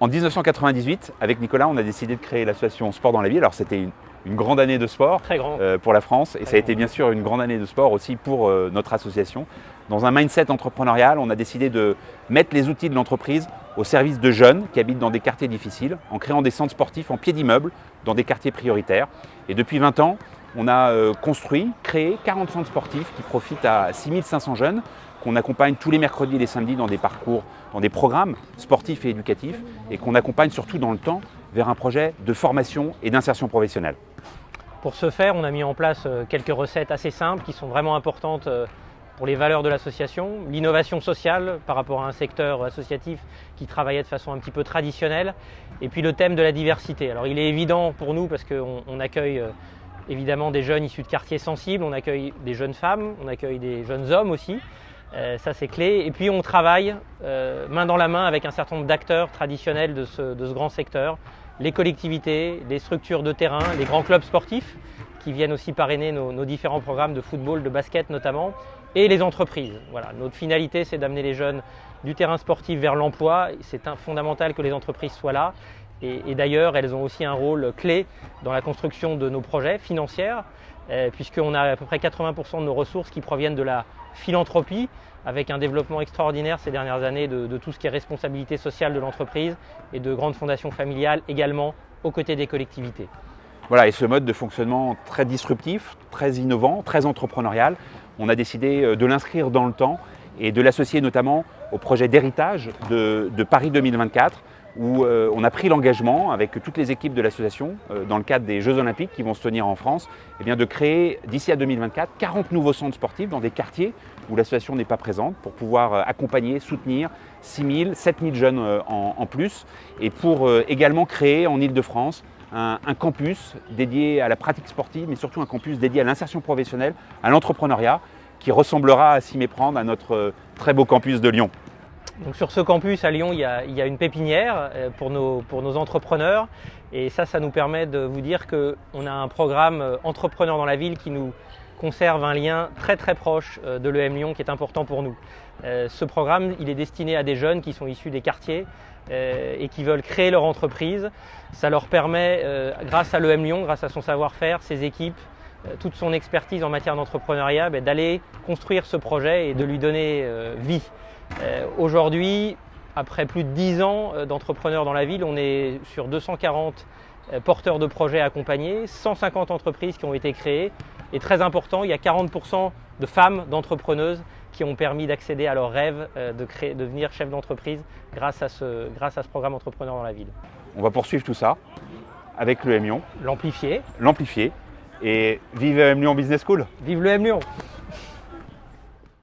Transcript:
En 1998, avec Nicolas, on a décidé de créer l'association Sport dans la ville. Alors c'était une grande année de sport pour la France et ça a été bien sûr une grande année de sport aussi pour notre association. Dans un mindset entrepreneurial, on a décidé de mettre les outils de l'entreprise au service de jeunes qui habitent dans des quartiers difficiles en créant des centres sportifs en pied d'immeuble dans des quartiers prioritaires. Et depuis 20 ans, on a créé 40 centres sportifs qui profitent à 6500 jeunes qu'on accompagne tous les mercredis et les samedis dans des parcours, dans des programmes sportifs et éducatifs et qu'on accompagne surtout dans le temps vers un projet de formation et d'insertion professionnelle. Pour ce faire, on a mis en place quelques recettes assez simples qui sont vraiment importantes pour les valeurs de l'association. L'innovation sociale par rapport à un secteur associatif qui travaillait de façon un petit peu traditionnelle et puis le thème de la diversité. Alors il est évident pour nous parce qu'on accueille évidemment des jeunes issus de quartiers sensibles, on accueille des jeunes femmes, on accueille des jeunes hommes aussi. Ça c'est clé. Et puis on travaille main dans la main avec un certain nombre d'acteurs traditionnels de ce grand secteur, les collectivités, les structures de terrain, les grands clubs sportifs qui viennent aussi parrainer nos différents programmes de football, de basket notamment, et les entreprises. Voilà, notre finalité c'est d'amener les jeunes du terrain sportif vers l'emploi. C'est fondamental que les entreprises soient là. Et d'ailleurs, elles ont aussi un rôle clé dans la construction de nos projets financiers, puisqu'on a à peu près 80% de nos ressources qui proviennent de la philanthropie, avec un développement extraordinaire ces dernières années de tout ce qui est responsabilité sociale de l'entreprise et de grandes fondations familiales également aux côtés des collectivités. Voilà, et ce mode de fonctionnement très disruptif, très innovant, très entrepreneurial, on a décidé de l'inscrire dans le temps et de l'associer notamment au projet d'héritage de Paris 2024, où on a pris l'engagement avec toutes les équipes de l'association, dans le cadre des Jeux Olympiques qui vont se tenir en France, de créer d'ici à 2024 40 nouveaux centres sportifs dans des quartiers où l'association n'est pas présente pour pouvoir accompagner, soutenir 6 000, 7 000 jeunes en plus et pour également créer en Île-de-France un campus dédié à la pratique sportive mais surtout un campus dédié à l'insertion professionnelle, à l'entrepreneuriat qui ressemblera à s'y méprendre à notre très beau campus de Lyon. Donc sur ce campus à Lyon, il y a une pépinière pour nos entrepreneurs et ça nous permet de vous dire qu'on a un programme Entrepreneurs dans la ville qui nous conserve un lien très très proche de l'EM Lyon qui est important pour nous. Ce programme, il est destiné à des jeunes qui sont issus des quartiers et qui veulent créer leur entreprise. Ça leur permet, grâce à l'EM Lyon, grâce à son savoir-faire, ses équipes, toute son expertise en matière d'entrepreneuriat, d'aller construire ce projet et de lui donner vie. Aujourd'hui, après plus de 10 ans d'entrepreneurs dans la ville, on est sur 240 porteurs de projets accompagnés, 150 entreprises qui ont été créées et très important, il y a 40% de femmes d'entrepreneuses qui ont permis d'accéder à leur rêve de devenir chef d'entreprise grâce à ce programme Entrepreneurs dans la ville. On va poursuivre tout ça avec l'EM Lyon. L'amplifier. Et vive l'EM Lyon Business School. Vive l'EM Lyon.